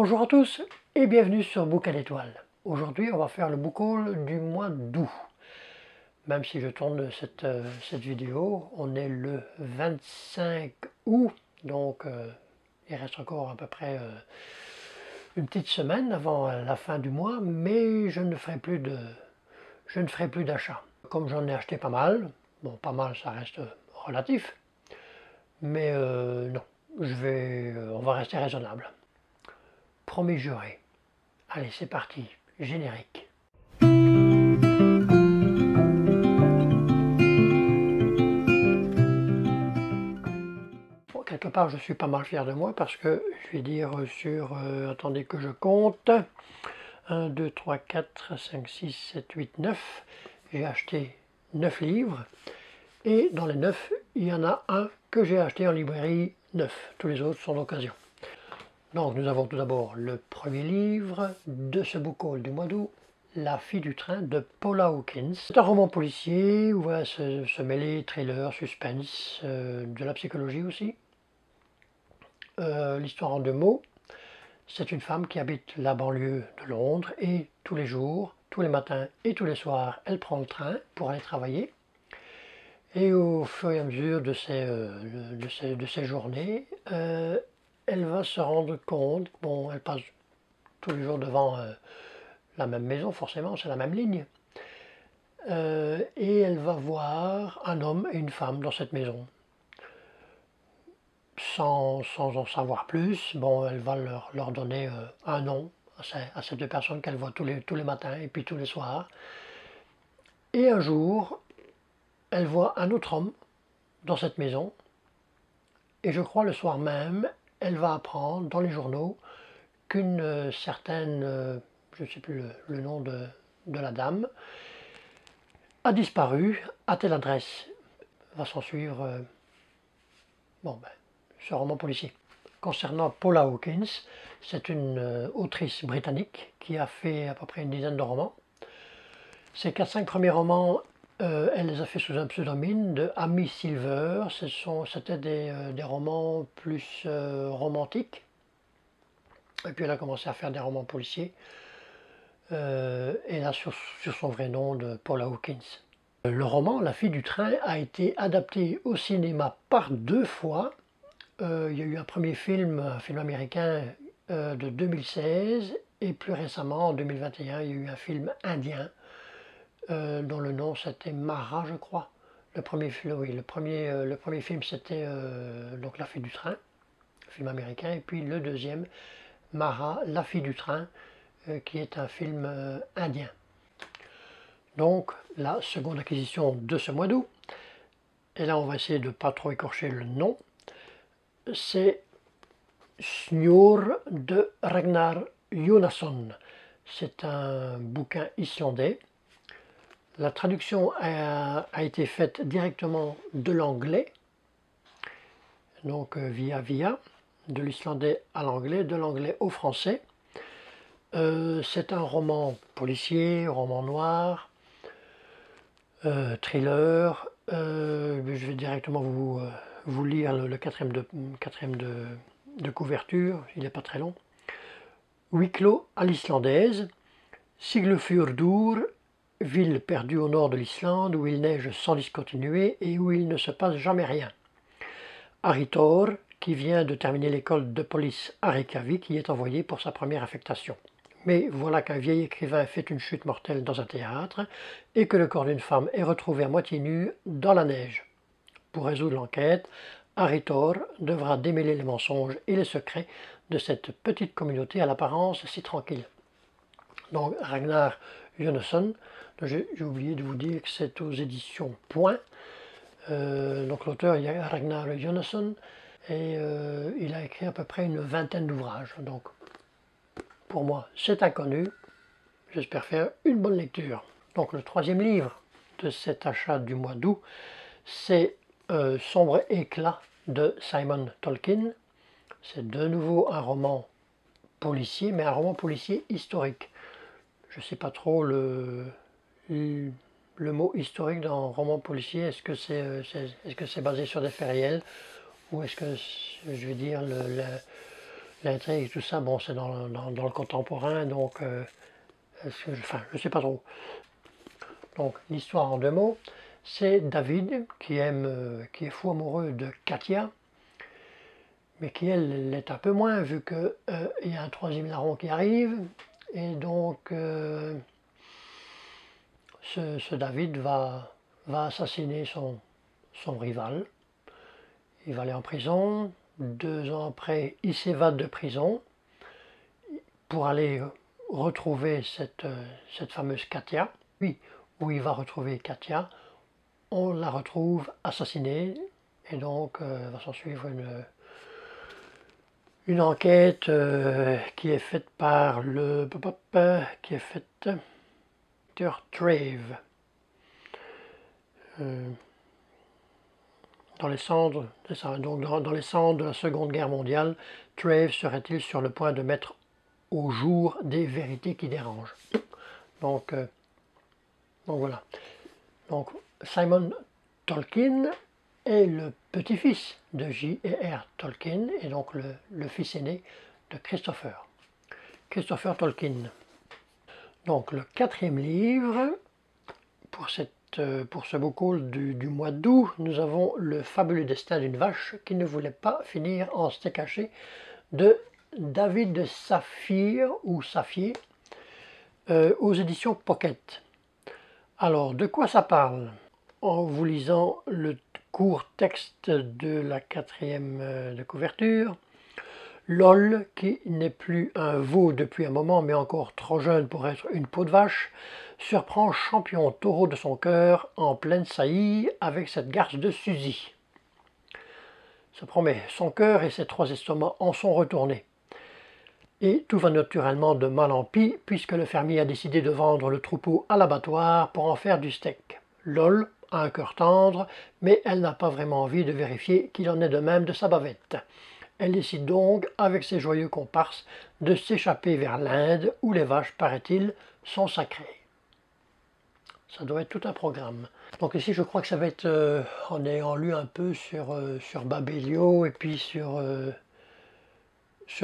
Bonjour à tous et bienvenue sur Book à l'étoile. Aujourd'hui on va faire le book haul du mois d'août. Même si je tourne cette vidéo, on est le 25 août, donc il reste encore à peu près une petite semaine avant la fin du mois, mais je ne ferai plus d'achats. Comme j'en ai acheté pas mal, bon pas mal ça reste relatif, mais non, on va rester raisonnable. Promis juré. Allez, c'est parti, générique. Bon, quelque part, je suis pas mal fier de moi parce que je vais dire sur, attendez que je compte, 1, 2, 3, 4, 5, 6, 7, 8, 9. J'ai acheté 9 livres et dans les 9, il y en a un que j'ai acheté en librairie neuf. Tous les autres sont d'occasion. Donc nous avons tout d'abord le premier livre de ce book haul du mois d'août, La fille du train de Paula Hawkins. C'est un roman policier où va se mêler thriller, suspense, de la psychologie aussi. L'histoire en 2 mots, c'est une femme qui habite la banlieue de Londres et tous les jours, tous les matins et tous les soirs, elle prend le train pour aller travailler. Et au fur et à mesure de ces journées, elle va se rendre compte, bon, elle passe tous les jours devant la même maison, forcément, c'est la même ligne. Et elle va voir un homme et une femme dans cette maison. Sans en savoir plus, bon, elle va leur donner un nom à ces deux personnes qu'elle voit tous les matins et puis tous les soirs. Et un jour, elle voit un autre homme dans cette maison. Et je crois le soir même, elle va apprendre dans les journaux qu'une certaine, je ne sais plus le nom de la dame, a disparu à telle adresse. Va s'en suivre ce roman policier. Concernant Paula Hawkins, c'est une autrice britannique qui a fait à peu près une dizaine de romans. Ses 4-5 premiers romans, elle les a fait sous un pseudonyme de Amy Silver. C'était des romans plus romantiques. Et puis elle a commencé à faire des romans policiers. Et là sur son vrai nom de Paula Hawkins. Le roman La fille du train a été adapté au cinéma par 2 fois. Il y a eu un premier film, un film américain de 2016 et plus récemment en 2021 il y a eu un film indien dont le nom c'était Mara je crois. Le premier film c'était donc La fille du train, film américain, et puis le deuxième Mara, la fille du train, qui est un film indien. Donc la seconde acquisition de ce mois d'août, et là on va essayer de ne pas trop écorcher le nom, c'est Snjór de Ragnar Jónasson. C'est un bouquin islandais. La traduction a été faite directement de l'anglais, donc via, de l'islandais à l'anglais, de l'anglais au français. C'est un roman policier, roman noir, thriller. Je vais directement vous lire le quatrième de couverture, il n'est pas très long. Huis clos à l'islandaise, Siglufjordur, ville perdue au nord de l'Islande où il neige sans discontinuer et où il ne se passe jamais rien. Ari Thor, qui vient de terminer l'école de police à Reykjavik, y est envoyé pour sa première affectation. Mais voilà qu'un vieil écrivain fait une chute mortelle dans un théâtre et que le corps d'une femme est retrouvé à moitié nu dans la neige. Pour résoudre l'enquête, Ari Thor devra démêler les mensonges et les secrets de cette petite communauté à l'apparence si tranquille. Donc Ragnar Jónasson, j'ai oublié de vous dire que c'est aux éditions Point. Donc l'auteur il y a Ragnar Jónasson et il a écrit à peu près une vingtaine d'ouvrages. Donc pour moi c'est inconnu, j'espère faire une bonne lecture. Donc le troisième livre de cet achat du mois d'août, c'est Sombre éclat de Simon Tolkien. C'est de nouveau un roman policier, mais un roman policier historique. Je ne sais pas trop le mot historique dans un roman policier. Est-ce que c'est basé sur des faits réels ou est-ce que, je vais dire, l'intrigue, tout ça, bon, c'est dans le contemporain, donc, enfin, je sais pas trop. Donc, l'histoire en 2 mots, c'est David qui est fou amoureux de Katia, mais qui elle l'est un peu moins vu que il y a un 3e larron qui arrive, et donc ce David va assassiner son rival. Il va aller en prison. 2 ans après, il s'évade de prison pour aller retrouver cette fameuse Katia. Oui, où il va retrouver Katia, on la retrouve assassinée, et donc va s'en suivre une enquête qui est faite par qui est faite Trave. Dans les cendres, c'est ça, donc dans les cendres de la Seconde Guerre mondiale, Trave serait-il sur le point de mettre au jour des vérités qui dérangent. Donc voilà. Donc Simon Tolkien est le petit-fils de J.R.R. Tolkien, et donc le fils aîné de Christopher Tolkien. Donc le 4e livre, pour ce book haul du mois d'août, nous avons Le fabuleux destin d'une vache qui ne voulait pas finir en steak haché de David de Saphir ou Safier aux éditions Pocket. Alors, de quoi ça parle? En vous lisant le court texte de la 4e de couverture, LOL, qui n'est plus un veau depuis un moment mais encore trop jeune pour être une peau de vache, surprend champion taureau de son cœur en pleine saillie avec cette garce de Suzy. Ça promet, son cœur et ses 3 estomacs en sont retournés. Et tout va naturellement de mal en pis puisque le fermier a décidé de vendre le troupeau à l'abattoir pour en faire du steak. LOL a un cœur tendre, mais elle n'a pas vraiment envie de vérifier qu'il en est de même de sa bavette. Elle décide donc, avec ses joyeux comparses, de s'échapper vers l'Inde où les vaches, paraît-il, sont sacrées. Ça doit être tout un programme. Donc ici, je crois que ça va être, en ayant lu un peu sur Babelio et puis sur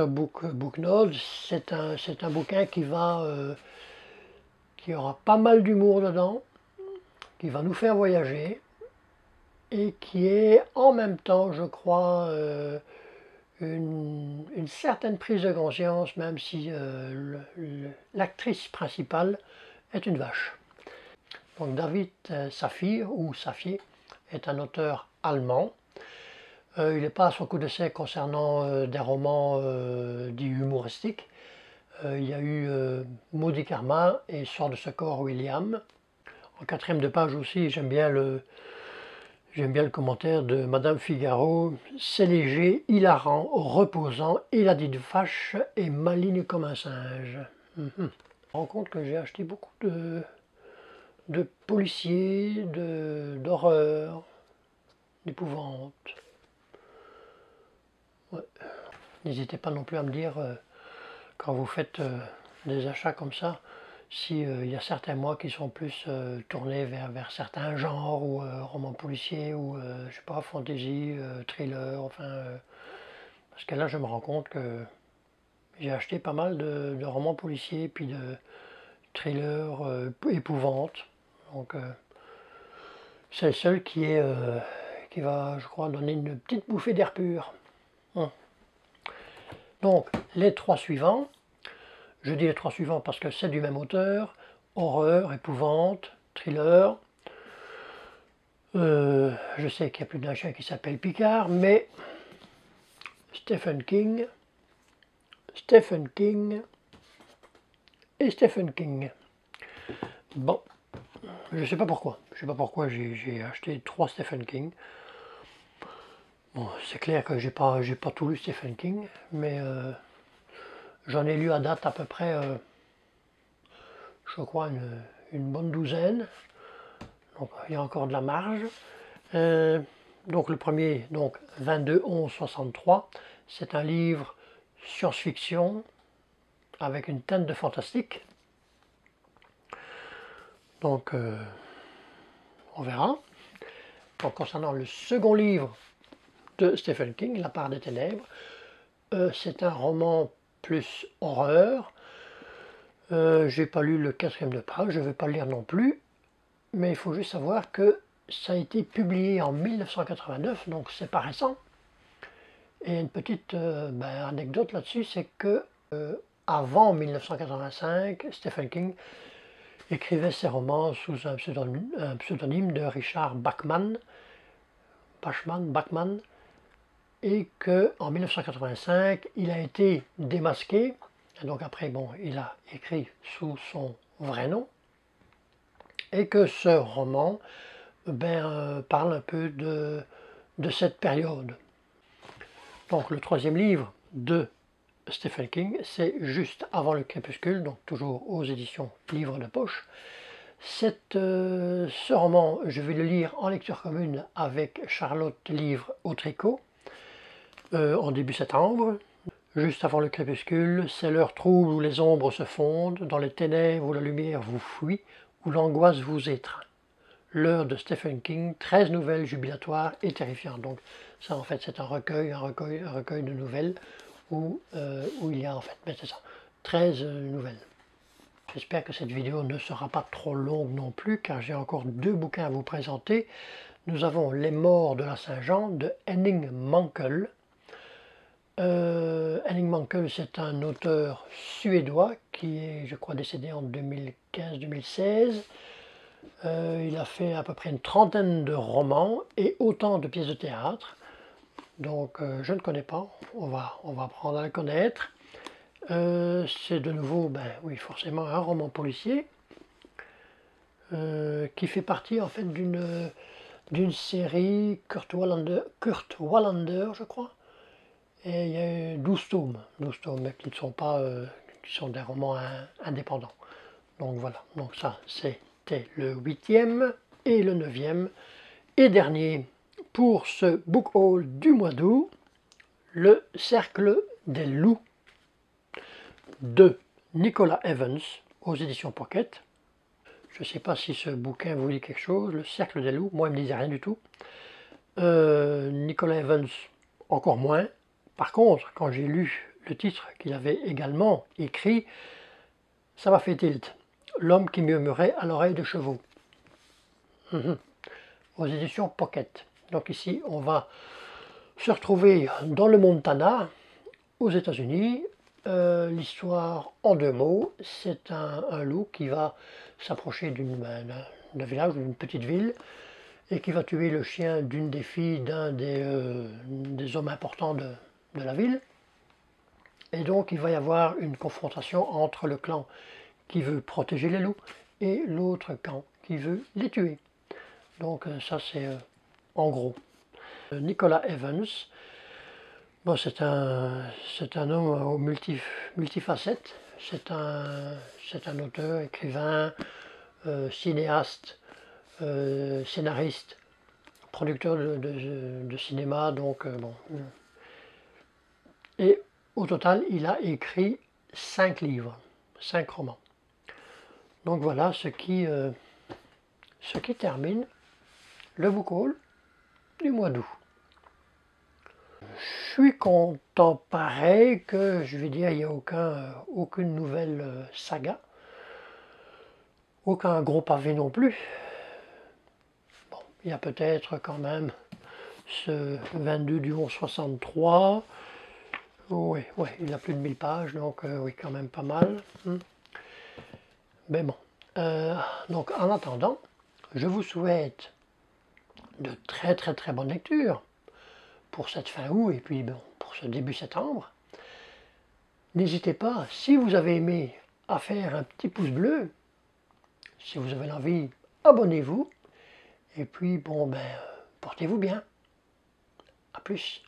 Booknotes, c'est un bouquin qui aura pas mal d'humour dedans, qui va nous faire voyager et qui est en même temps, je crois, une certaine prise de conscience, même si l'actrice principale est une vache. Donc David Saphir ou Safier est un auteur allemand. Il n'est pas à son coup d'essai concernant des romans dits humoristiques. Il y a eu Maudit Karma et Sort de ce corps William. En 4e de page aussi, j'aime bien le commentaire de Madame Figaro. C'est léger, hilarant, reposant, et la dite vache est maligne comme un singe. Je me rends compte que j'ai acheté beaucoup de policiers, d'horreur, d'épouvante. Ouais. N'hésitez pas non plus à me dire, quand vous faites des achats comme ça, s'il y a certains mois qui sont plus tournés vers certains genres, ou romans policiers, ou je sais pas, fantasy, thriller, enfin... parce que là, je me rends compte que j'ai acheté pas mal de romans policiers, puis de thrillers épouvante. Donc, c'est le seul qui va, je crois, donner une petite bouffée d'air pur. Donc, les 3 suivants, je dis les 3 suivants parce que c'est du même auteur: horreur, épouvante, thriller. Je sais qu'il y a plus d'un chien qui s'appelle Picard, mais Stephen King et Stephen King. Bon, je sais pas pourquoi. Je sais pas pourquoi j'ai acheté 3 Stephen King. Bon, c'est clair que j'ai pas tout lu Stephen King, mais j'en ai lu à date à peu près, je crois, une bonne douzaine. Donc il y a encore de la marge. Donc le premier, donc 22-11-63, c'est un livre science-fiction avec une teinte de fantastique. Donc on verra. Donc concernant le second livre de Stephen King, La part des ténèbres, c'est un roman plus horreur. J'ai pas lu le 4e de page, je ne vais pas le lire non plus. Mais il faut juste savoir que ça a été publié en 1989, donc c'est pas récent. Et une petite anecdote là-dessus, c'est que avant 1985, Stephen King écrivait ses romans sous un pseudonyme de Richard Bachman, et qu'en 1985, il a été démasqué. Et donc après, bon, il a écrit sous son vrai nom, et que ce roman parle un peu de cette période. Donc le 3e livre de Stephen King, c'est Juste avant le crépuscule, donc toujours aux éditions Livre de poche. Ce roman, je vais le lire en lecture commune avec Charlotte Livre au tricot en début septembre. Juste avant le crépuscule, c'est l'heure trouble où les ombres se fondent, dans les ténèbres où la lumière vous fuit, où l'angoisse vous étreint. L'heure de Stephen King, 13 nouvelles jubilatoires et terrifiantes. Donc ça en fait c'est un recueil de nouvelles où il y a en fait, c'est ça, 13 nouvelles. J'espère que cette vidéo ne sera pas trop longue non plus, car j'ai encore 2 bouquins à vous présenter. Nous avons Les Morts de la Saint-Jean de Henning Mankell. Henning Mankell, c'est un auteur suédois qui est, je crois, décédé en 2015-2016. Il a fait à peu près une trentaine de romans et autant de pièces de théâtre. Donc je ne connais pas, on va apprendre à le connaître. C'est de nouveau, oui, forcément un roman policier qui fait partie en fait d'une série Kurt Wallander, je crois. Et il y a eu 12 tomes, mais qui ne sont pas, qui sont des romans indépendants. Donc voilà, donc ça c'était le 8e et le 9e et dernier pour ce book haul du mois d'août, Le Cercle des Loups de Nicolas Evans aux éditions Pocket. Je ne sais pas si ce bouquin vous dit quelque chose, Le Cercle des Loups, moi il ne me disait rien du tout. Nicolas Evans, encore moins. Par contre, quand j'ai lu le titre qu'il avait également écrit, ça m'a fait tilt. L'homme qui murmurait à l'oreille de chevaux. Aux éditions Pocket. Donc ici, on va se retrouver dans le Montana, aux États-Unis. L'histoire en 2 mots, c'est un loup qui va s'approcher d'un village, d'une petite ville, et qui va tuer le chien d'une des filles d'un des hommes importants de la ville. Et donc il va y avoir une confrontation entre le clan qui veut protéger les loups et l'autre clan qui veut les tuer. Donc ça c'est en gros. Nicolas Evans, bon, c'est un homme aux multifacettes. C'est un auteur, écrivain, cinéaste, scénariste, producteur de cinéma, donc bon. Et au total, il a écrit 5 livres, 5 romans. Donc voilà ce qui termine le book haul du mois d'août. Je suis content pareil que, je vais dire, il n'y a aucune nouvelle saga, aucun gros pavé non plus. Bon, il y a peut-être quand même ce 22 du 11 63. Oui, il a plus de 1000 pages, donc oui, quand même pas mal. Mais bon, donc en attendant, je vous souhaite de très bonnes lectures pour cette fin août et puis bon, pour ce début septembre. N'hésitez pas, si vous avez aimé, à faire un petit pouce bleu. Si vous avez l'envie, abonnez-vous. Et puis bon, portez-vous bien. À plus.